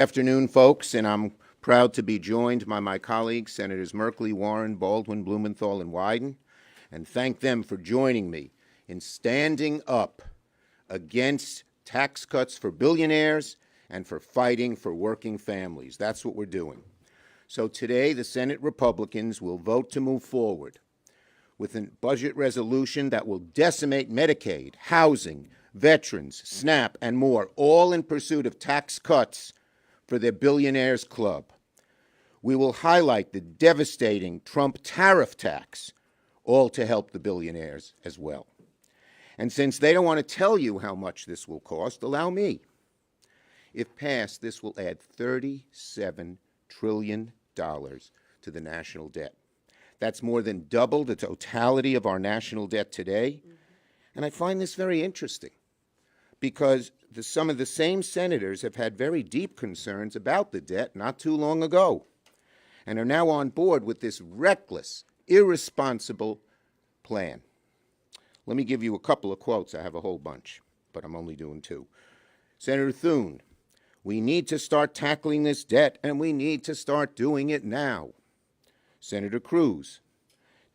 Afternoon, folks, and I'm proud to be joined by my colleagues, Senators Merkley, Warren, Baldwin, Blumenthal, and Wyden, and thank them for joining me in standing up against tax cuts for billionaires and for fighting for working families. That's what we're doing. So today, the Senate Republicans will vote to move forward with a budget resolution that will decimate Medicaid, housing, veterans, SNAP, and more, all in pursuit of tax cuts for their billionaires club. We will highlight the devastating Trump tariff tax, all to help the billionaires as well. And since they don't want to tell you how much this will cost, allow me. If passed, this will add $37 trillion to the national debt. That's more than double the totality of our national debt today. And I find this very interesting because some of the same senators have had very deep concerns about the debt not too long ago and are now on board with this reckless, irresponsible plan. Let me give you a couple of quotes. I have a whole bunch, but I'm only doing two. Senator Thune, we need to start tackling this debt, and we need to start doing it now. Senator Cruz,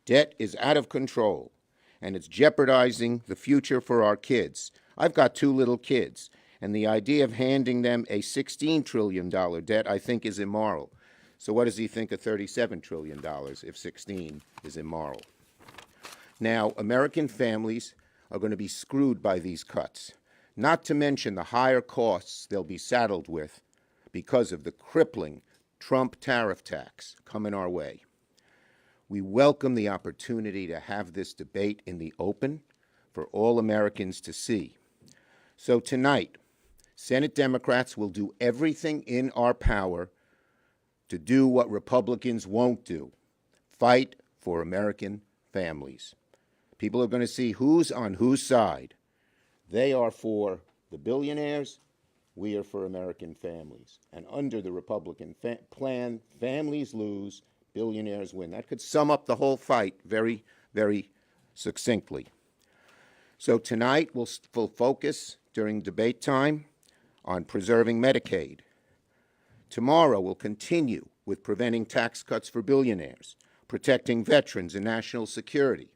debt is out of control, and it's jeopardizing the future for our kids. I've got two little kids, and the idea of handing them a $16 trillion debt I think is immoral. So what does he think of $37 trillion if 16 is immoral? Now, American families are going to be screwed by these cuts, not to mention the higher costs they'll be saddled with because of the crippling Trump tariff tax coming our way. We welcome the opportunity to have this debate in the open for all Americans to see. So tonight, Senate Democrats will do everything in our power to do what Republicans won't do, fight for American families. People are going to see who's on whose side. They are for the billionaires. We are for American families. And under the Republican plan, families lose, billionaires win. That could sum up the whole fight very, very succinctly. So tonight we'll focus during debate time on preserving Medicaid. Tomorrow we'll continue with preventing tax cuts for billionaires, protecting veterans and national security,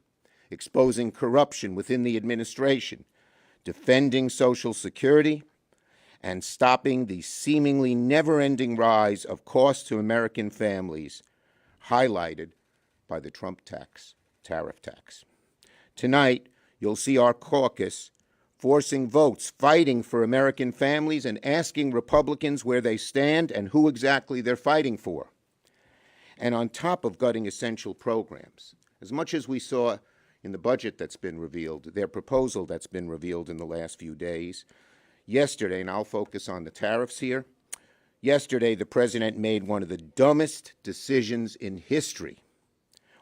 exposing corruption within the administration, defending Social Security, and stopping the seemingly never-ending rise of costs to American families highlighted by the Trump tariff tax. Tonight, you'll see our caucus forcing votes, fighting for American families, and asking Republicans where they stand and who exactly they're fighting for. And on top of gutting essential programs, as much as we saw in the budget that's been revealed, their proposal that's been revealed in the last few days, yesterday, and I'll focus on the tariffs here, yesterday the president made one of the dumbest decisions in history,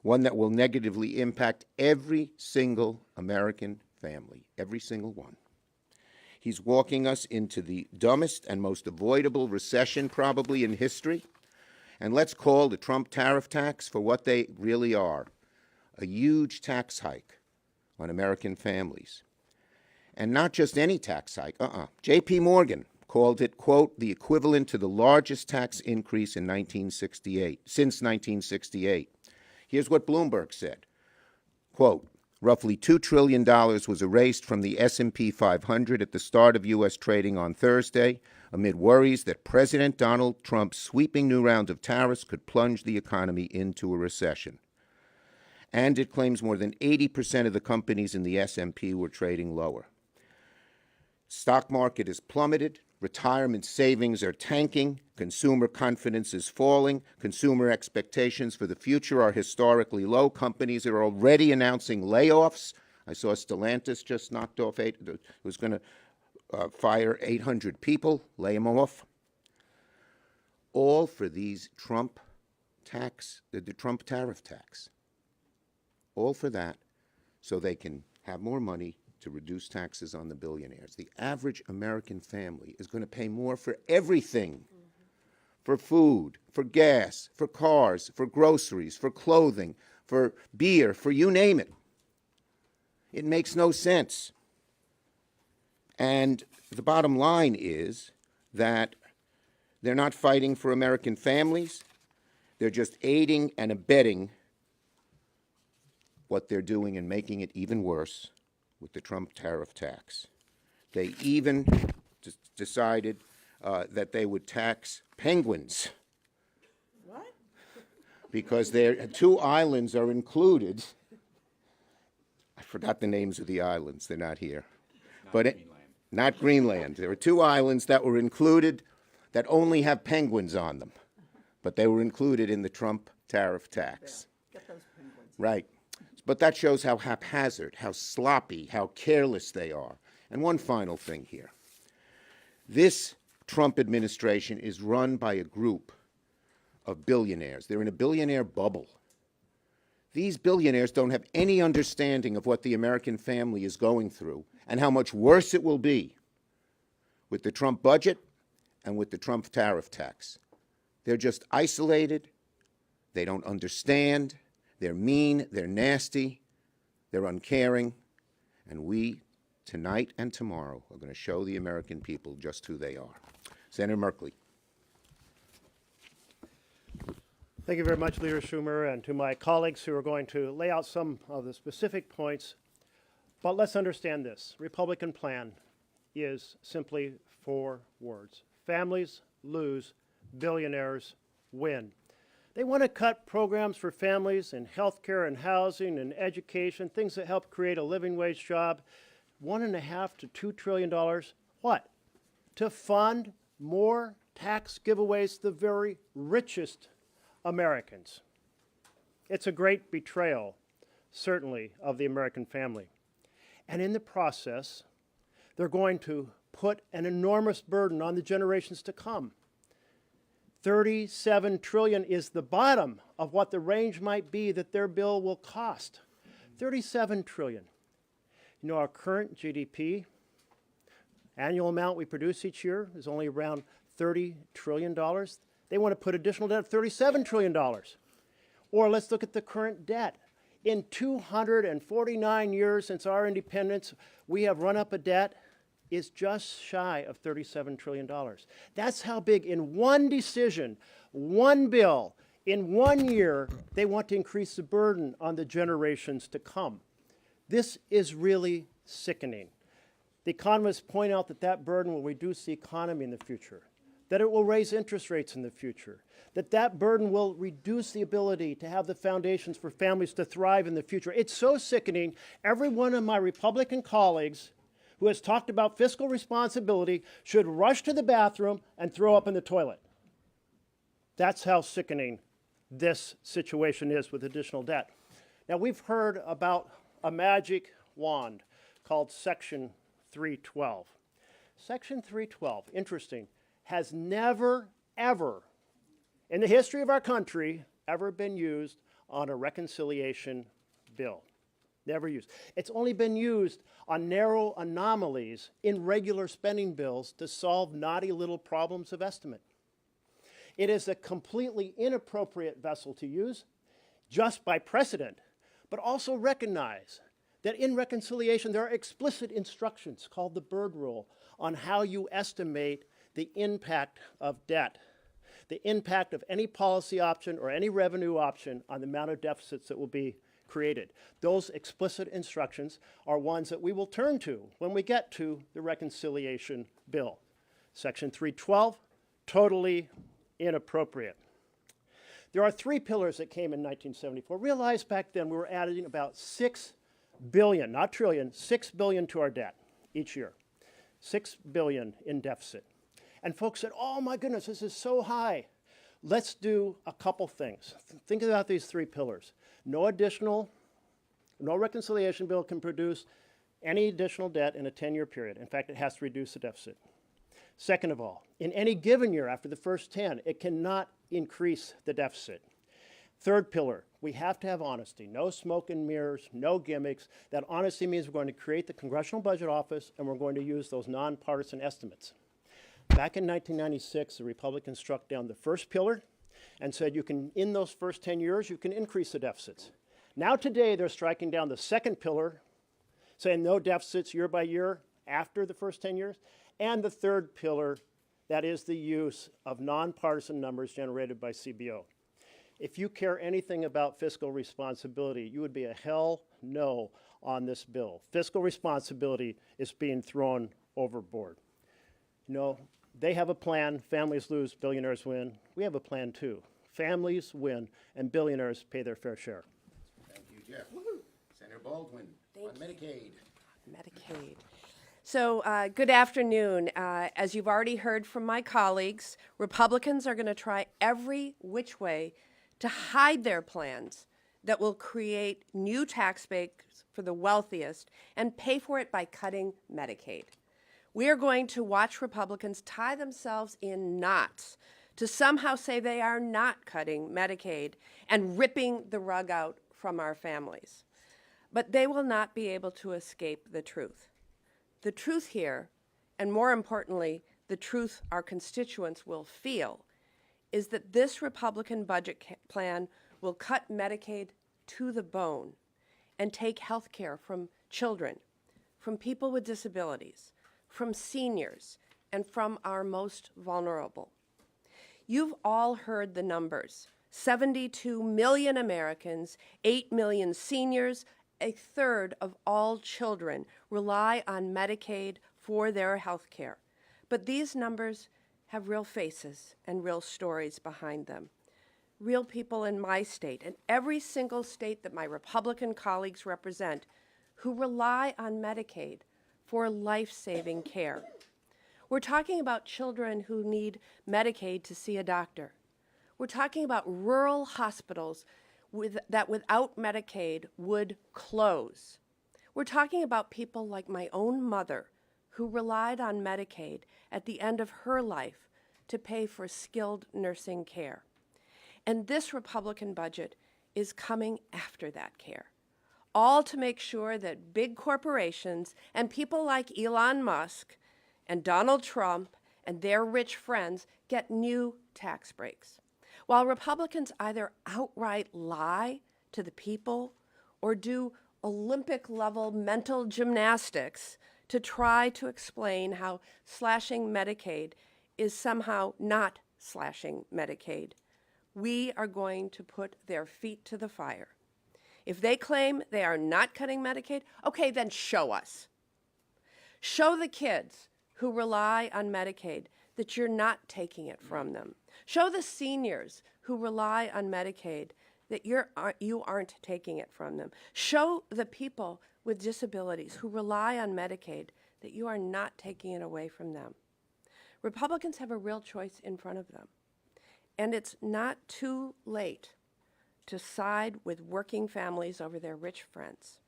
one that will negatively impact every single American family, every single one. He's walking us into the dumbest and most avoidable recession probably in history. And let's call the Trump tariff tax for what they really are, a huge tax hike on American families. And not just any tax hike, J.P. Morgan called it, quote, the equivalent to the largest tax increase in since 1968. Here's what Bloomberg said, quote, roughly $2 trillion was erased from the S&P 500 at the start of U.S. trading on Thursday, amid worries that President Donald Trump's sweeping new round of tariffs could plunge the economy into a recession. And it claims more than 80% of the companies in the S&P were trading lower. Stock market has plummeted. Retirement savings are tanking. Consumer confidence is falling. Consumer expectations for the future are historically low. Companies are already announcing layoffs. I saw Stellantis just knocked off was going to fire 800 people, lay them off. All for these Trump the Trump tariff tax. All for that so they can have more money to reduce taxes on the billionaires. The average American family is going to pay more for everything, for food, for gas, for cars, for groceries, for clothing, for beer, for you name it. It makes no sense. And the bottom line is that They're not fighting for American families. They're just aiding and abetting what they're doing and making it even worse with the Trump tariff tax. They even decided that they would tax penguins. What? Because their 2 islands are included. I forgot the names of the islands. They're not here. Not Greenland. There are 2 islands that were included that only have penguins on them, but they were included in the Trump tariff tax. Get those penguins. Right. But that shows how haphazard, how sloppy, how careless they are. And one final thing here. This Trump administration is run by a group of billionaires. They're in a billionaire bubble. These billionaires don't have any understanding of what the American family is going through and how much worse it will be with the Trump budget and with the Trump tariff tax. They're just isolated. They don't understand. They're mean. They're nasty. They're uncaring. And we, tonight and tomorrow, are going to show the American people just who they are. Senator Merkley. Thank you very much, Leader Schumer, and to my colleagues who are going to lay out some of the specific points. But let's understand this. Republican plan is simply 4 words. Families lose, billionaires win. They want to cut programs for families in health care and housing and education, things that help create a living wage job, $1.5 to $2 trillion. What? To fund more tax giveaways to the very richest Americans. It's a great betrayal, certainly, of the American family. And in the process, they're going to put an enormous burden on the generations to come. $37 trillion is the bottom of what the range might be that their bill will cost. $37 trillion. You know, our current GDP, annual amount we produce each year, is only around $30 trillion. They want to put additional debt of $37 trillion. Or let's look at the current debt. In 249 years since our independence, we have run up a debt is just shy of $37 trillion. That's how big, in one decision, one bill, in 1 year, they want to increase the burden on the generations to come. This is really sickening. The economists point out that that burden will reduce the economy in the future, that it will raise interest rates in the future, that that burden will reduce the ability to have the foundations for families to thrive in the future. It's so sickening. Every one of my Republican colleagues who has talked about fiscal responsibility should rush to the bathroom and throw up in the toilet. That's how sickening this situation is with additional debt. Now, we've heard about a magic wand called Section 312. Section 312, interesting, has never, ever, in the history of our country, ever been used on a reconciliation bill. Never used. It's only been used on narrow anomalies in regular spending bills to solve naughty little problems of estimate. It is a completely inappropriate vessel to use just by precedent, but also recognize that in reconciliation there are explicit instructions called the Byrd Rule on how you estimate the impact of debt, the impact of any policy option or any revenue option on the amount of deficits that will be created. Those explicit instructions are ones that we will turn to when we get to the reconciliation bill. Section 312, totally inappropriate. There are 3 pillars that came in 1974. Realize back then we were adding about 6 billion, not trillion, 6 billion to our debt each year. 6 billion in deficit. And folks said, oh my goodness, this is so high. Let's do a couple things. Think about these 3 pillars. No reconciliation bill can produce any additional debt in a 10-year period. In fact, it has to reduce the deficit. Second of all, in any given year after the first 10, it cannot increase the deficit. Third pillar, we have to have honesty. No smoke and mirrors, no gimmicks. That honesty means we're going to create the Congressional Budget Office and we're going to use those nonpartisan estimates. Back in 1996, the Republicans struck down the first pillar and said you can, in those first 10 years, you can increase the deficits. Now today, they're striking down the second pillar, saying no deficits year by year after the first 10 years, and the third pillar That is the use of nonpartisan numbers generated by CBO. If you care anything about fiscal responsibility, you would be a hell no on this bill. Fiscal responsibility is being thrown overboard. You know, they have a plan, families lose, billionaires win. We have a plan too. Families win and billionaires pay their fair share. Thank you, Jeff. Senator Baldwin on Medicaid. Medicaid. So good afternoon. As you've already heard from my colleagues, Republicans are going to try every which way to hide their plans that will create new tax base for the wealthiest and pay for it by cutting Medicaid. We are going to watch Republicans tie themselves in knots to somehow say they are not cutting Medicaid and ripping the rug out from our families. But they will not be able to escape the truth. The truth here, and more importantly, the truth our constituents will feel, is that this Republican budget plan will cut Medicaid to the bone and take health care from children, from people with disabilities, from seniors, and from our most vulnerable. You've all heard the numbers. 72 million Americans, 8 million seniors, a third of all children rely on Medicaid for their health care. But these numbers have real faces and real stories behind them. Real people in my state and every single state that my Republican colleagues represent who rely on Medicaid for life-saving care. We're talking about children who need Medicaid to see a doctor. We're talking about rural hospitals that without Medicaid would close. We're talking about people like my own mother who relied on Medicaid at the end of her life to pay for skilled nursing care. And this Republican budget is coming after that care, all to make sure that big corporations and people like Elon Musk and Donald Trump and their rich friends get new tax breaks, while Republicans either outright lie to the people or do Olympic-level mental gymnastics to try to explain how slashing Medicaid is somehow not slashing Medicaid. We are going to put their feet to the fire. If they claim they are not cutting Medicaid, okay, then show us. Show the kids who rely on Medicaid that you're not taking it from them. Show the seniors who rely on Medicaid that you aren't taking it from them. Show the people with disabilities who rely on Medicaid that you are not taking it away from them. Republicans have a real choice in front of them. And it's not too late to side with working families over their rich friends.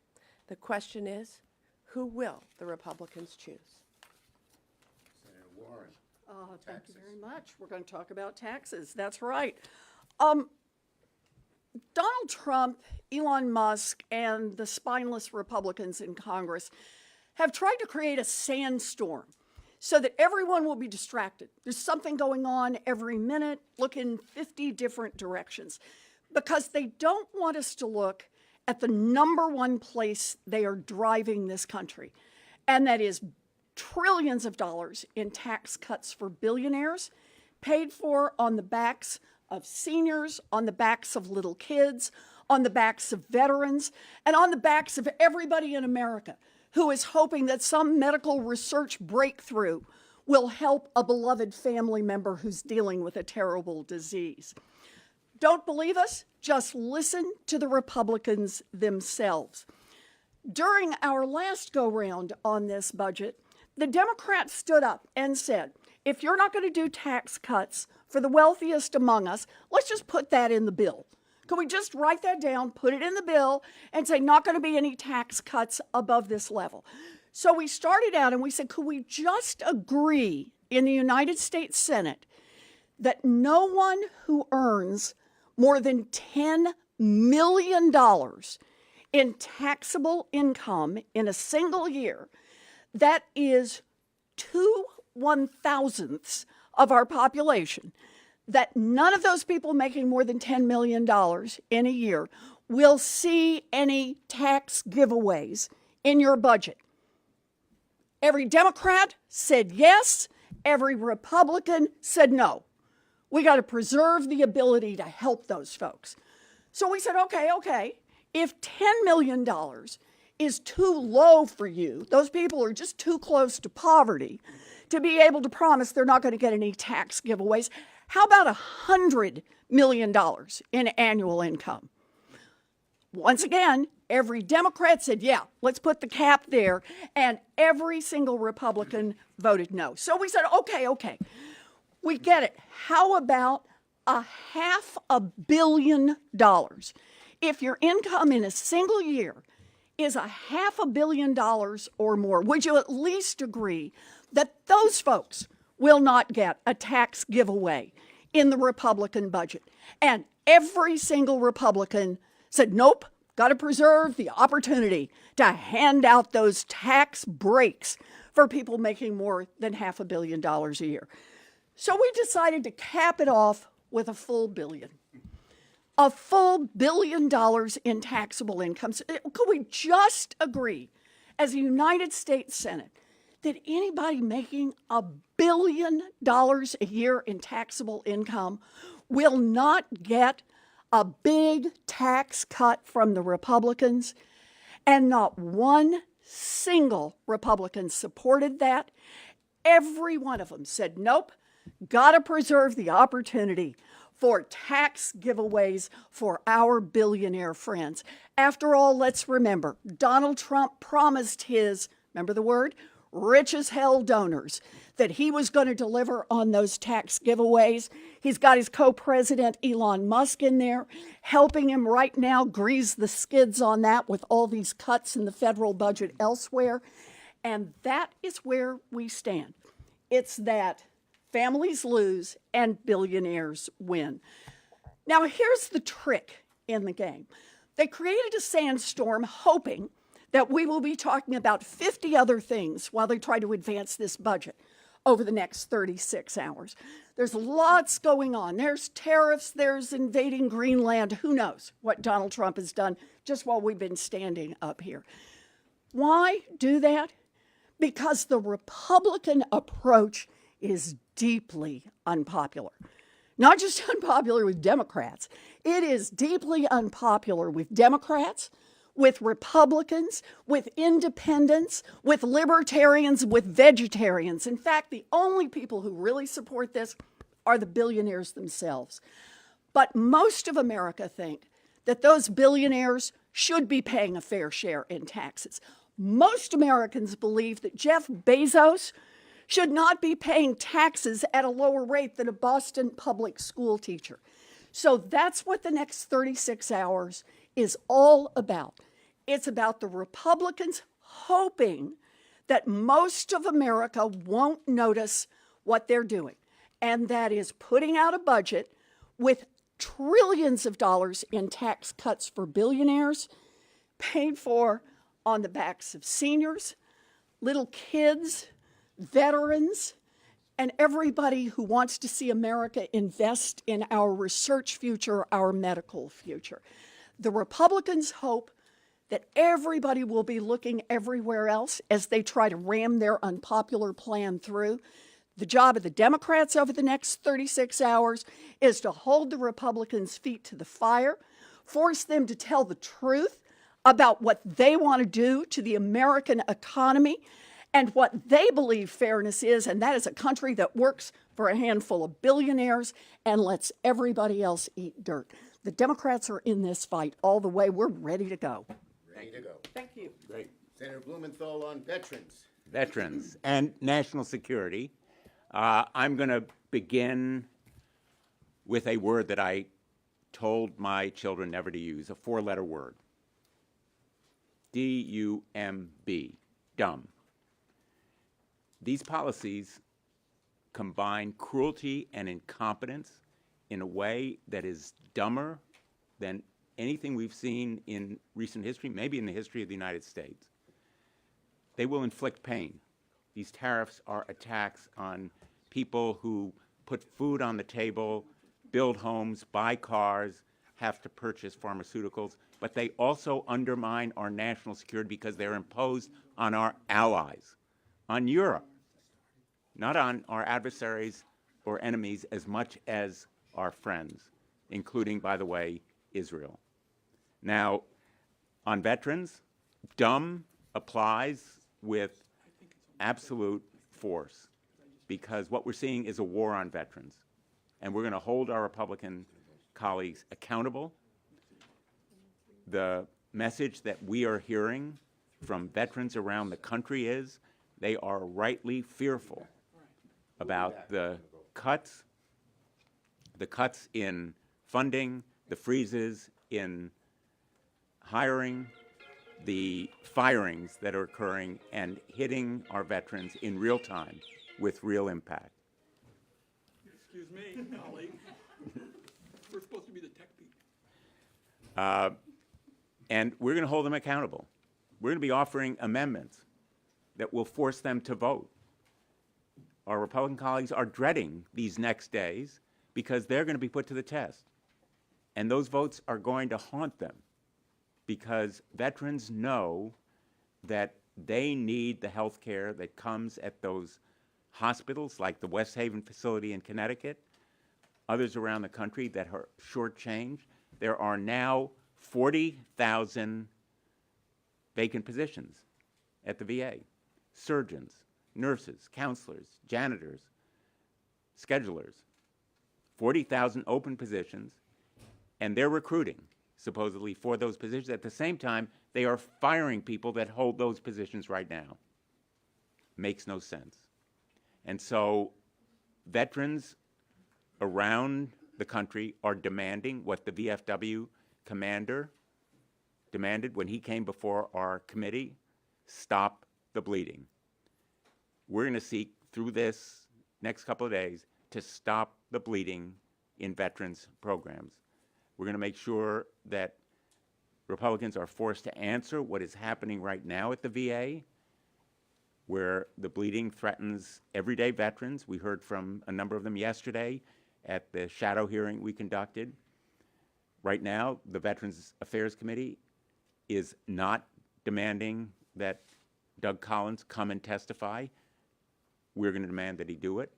The question is, who will the Republicans choose? Senator Warren. Thank you very much. We're going to talk about taxes. That's right. Donald Trump, Elon Musk, and the spineless Republicans in Congress have tried to create a sandstorm so that everyone will be distracted. There's something going on every minute, look in 50 different directions, because they don't want us to look at the number one place they are driving this country, and that is trillions of dollars in tax cuts for billionaires, paid for on the backs of seniors, on the backs of little kids, on the backs of veterans, and on the backs of everybody in America who is hoping that some medical research breakthrough will help a beloved family member who's dealing with a terrible disease. Don't believe us? Just listen to the Republicans themselves. During our last go-round on this budget, the Democrats stood up and said, if you're not going to do tax cuts for the wealthiest among us, let's just put that in the bill. Can we just write that down, put it in the bill, and say not going to be any tax cuts above this level? So we started out and we said, could we just agree in the United States Senate that no one who earns more than $10 million in taxable income in a single year, that is 2/1000ths of our population, that none of those people making more than $10 million in a year will see any tax giveaways in your budget? Every Democrat said yes. Every Republican said no. We got to preserve the ability to help those folks. So we said, okay, if $10 million is too low for you, those people are just too close to poverty to be able to promise they're not going to get any tax giveaways, how about $100 million in annual income? Once again, every Democrat said, yeah, let's put the cap there, and every single Republican voted no. So we said, okay, we get it. How about $500 million? If your income in a single year is $500 million or more, would you at least agree that those folks will not get a tax giveaway in the Republican budget? And every single Republican said, nope, got to preserve the opportunity to hand out those tax breaks for people making more than $500 million a year. So we decided to cap it off with a full billion. A full $1 billion in taxable incomes. Could we just agree as a United States Senate that anybody making $1 billion a year in taxable income will not get a big tax cut from the Republicans? And not one single Republican supported that. Every one of them said, nope, got to preserve the opportunity for tax giveaways for our billionaire friends. After all, let's remember, Donald Trump promised his, remember the word, rich as hell donors, that he was going to deliver on those tax giveaways. He's got his co-president Elon Musk in there, helping him right now grease the skids on that with all these cuts in the federal budget elsewhere. And that is where we stand. It's that families lose and billionaires win. Now, here's the trick in the game. They created a sandstorm hoping that we will be talking about 50 other things while they try to advance this budget over the next 36 hours. There's lots going on. There's tariffs, there's invading Greenland. Who knows what Donald Trump has done just while we've been standing up here. Why do that? Because the Republican approach is deeply unpopular. Not just unpopular with Democrats. It is deeply unpopular with Democrats, with Republicans, with independents, with libertarians, with vegetarians. In fact, the only people who really support this are the billionaires themselves. But most of America think that those billionaires should be paying a fair share in taxes. Most Americans believe that Jeff Bezos should not be paying taxes at a lower rate than a Boston public school teacher. So that's what the next 36 hours is all about. It's about the Republicans hoping that most of America won't notice what they're doing, and that is putting out a budget with trillions of dollars in tax cuts for billionaires, paid for on the backs of seniors, little kids, veterans, and everybody who wants to see America invest in our research future, our medical future. The Republicans hope that everybody will be looking everywhere else as they try to ram their unpopular plan through. The job of the Democrats over the next 36 hours is to hold the Republicans' feet to the fire, force them to tell the truth about what they want to do to the American economy and what they believe fairness is, and that is a country that works for a handful of billionaires and lets everybody else eat dirt. The Democrats are in this fight all the way. We're ready to go. Ready to go. Thank you. Great. Senator Blumenthal on veterans. Veterans and national security. I'm going to begin with a word that I told my children never to use, a four-letter word. D-U-M-B, dumb. These policies combine cruelty and incompetence in a way that is dumber than anything we've seen in recent history, maybe in the history of the United States. They will inflict pain. These tariffs are attacks on people who put food on the table, build homes, buy cars, have to purchase pharmaceuticals, but they also undermine our national security because they're imposed on our allies, on Europe. not on our adversaries or enemies as much as our friends, including, by the way, Israel. Now, on veterans, dumb applies with absolute force, because what we're seeing is a war on veterans. And we're going to hold our Republican colleagues accountable. The message that we are hearing from veterans around the country is they are rightly fearful about the cuts in funding, the freezes in hiring, the firings that are occurring and hitting our veterans in real time with real impact. Excuse me, colleague. We're supposed to be the tech people. And we're going to hold them accountable. We're going to be offering amendments that will force them to vote. Our Republican colleagues are dreading these next days because they're going to be put to the test. And those votes are going to haunt them because veterans know that they need the health care that comes at those hospitals like the West Haven facility in Connecticut, others around the country that are shortchanged. There are now 40,000 vacant positions at the VA. Surgeons, nurses, counselors, janitors, schedulers. 40,000 open positions, and they're recruiting, supposedly, for those positions. At the same time, they are firing people that hold those positions right now. Makes no sense. And so veterans around the country are demanding what the VFW commander demanded when he came before our committee: stop the bleeding. We're going to seek through this next couple of days to stop the bleeding in veterans programs. We're going to make sure that Republicans are forced to answer what is happening right now at the VA, where the bleeding threatens everyday veterans. We heard from a number of them yesterday at the shadow hearing we conducted. Right now, the Veterans Affairs Committee is not demanding that Doug Collins come and testify. We're going to demand that he do it.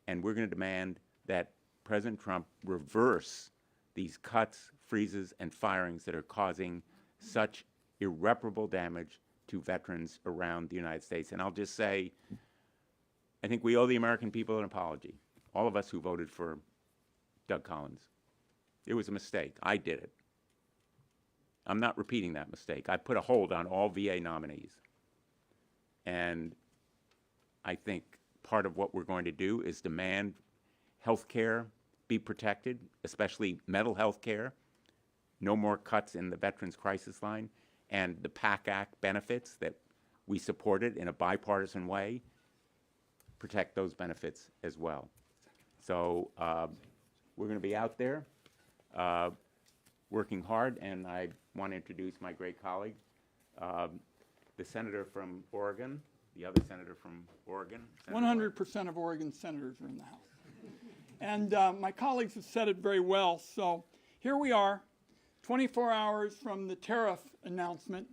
And we're going to demand that President Trump reverse these cuts, freezes, and firings that are causing such irreparable damage to veterans around the United States. And I'll just say, I think we owe the American people an apology, all of us who voted for Doug Collins. It was a mistake. I did it. I'm not repeating that mistake. I put a hold on all VA nominees. And I think part of what we're going to do is demand health care be protected, especially mental health care. No more cuts in the Veterans Crisis Line, and the PAC Act benefits that we supported in a bipartisan way, protect those benefits as well. So we're going to be out there working hard, and I want to introduce my great colleague, the senator from Oregon, the other senator from Oregon. 100% of Oregon senators are in the House. And my colleagues have said it very well. So here we are, 24 hours from the tariff announcement,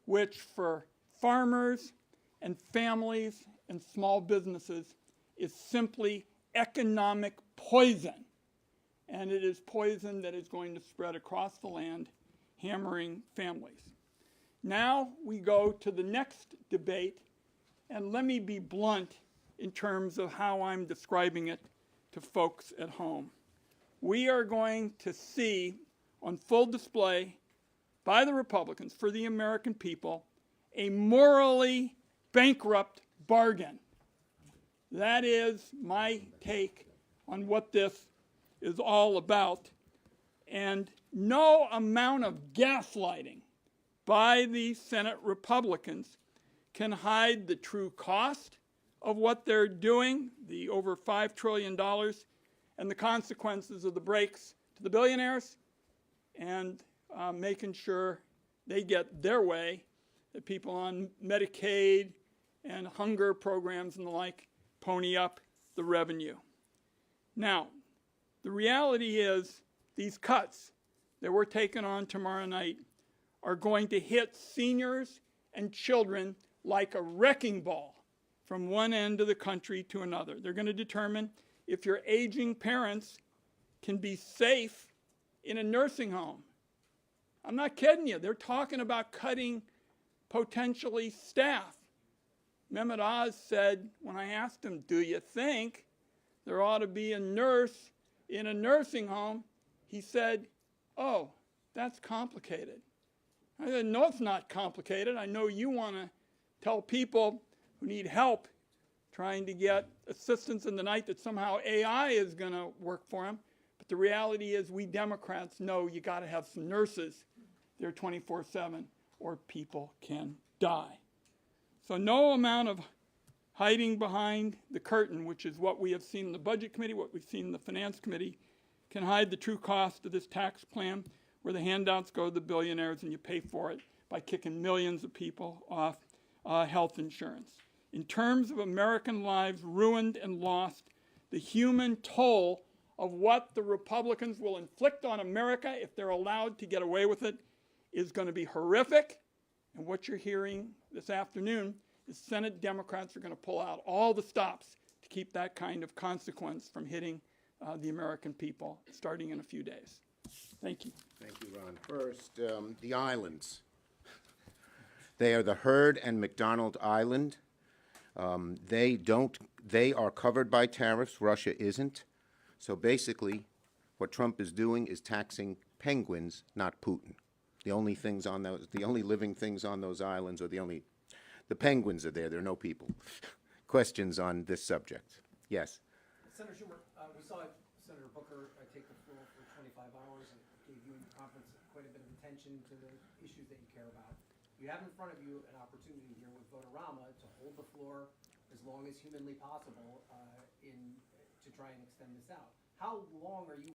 which for farmers and families and small businesses is simply economic poison. And it is poison that is going to spread across the land, hammering families. Now we go to the next debate, and let me be blunt in terms of how I'm describing it to folks at home. We are going to see on full display by the Republicans for the American people a morally bankrupt bargain. That is my take on what this is all about. And no amount of gaslighting by the Senate Republicans can hide the true cost of what they're doing, the over $5 trillion, and the consequences of the breaks to the billionaires, and making sure they get their way, that people on Medicaid and hunger programs and the like pony up the revenue. Now, the reality is these cuts that we're taking on tomorrow night are going to hit seniors and children like a wrecking ball from one end of the country to another. They're going to determine if your aging parents can be safe in a nursing home. I'm not kidding you. They're talking about cutting potentially staff. Mehmet Oz said, when I asked him, do you think there ought to be a nurse in a nursing home? He said, oh, that's complicated. I said, no, it's not complicated. I know you want to tell people who need help trying to get assistance in the night that somehow AI is going to work for them. But the reality is we Democrats know you got to have some nurses there 24/7 or people can die. So no amount of hiding behind the curtain, which is what we have seen in the Budget Committee, what we've seen in the Finance Committee, can hide the true cost of this tax plan where the handouts go to the billionaires and you pay for it by kicking millions of people off health insurance. In terms of American lives ruined and lost, the human toll of what the Republicans will inflict on America if they're allowed to get away with it is going to be horrific. And what you're hearing this afternoon is Senate Democrats are going to pull out all the stops to keep that kind of consequence from hitting the American people starting in a few days. Thank you. Thank you, Ron. First, the islands. They are the Heard and McDonald Island. They are covered by tariffs. Russia isn't. So basically, what Trump is doing is taxing penguins, not Putin. The only living things on those islands are the penguins are there. There are no people. Questions on this subject? Yes. Senator Schumer, we saw Senator Booker take the floor for 25 hours and gave you in the conference quite a bit of attention to the issues that you care about. You have in front of you an opportunity here with Votorama to hold the floor as long as humanly possible to try and extend this out. How long are you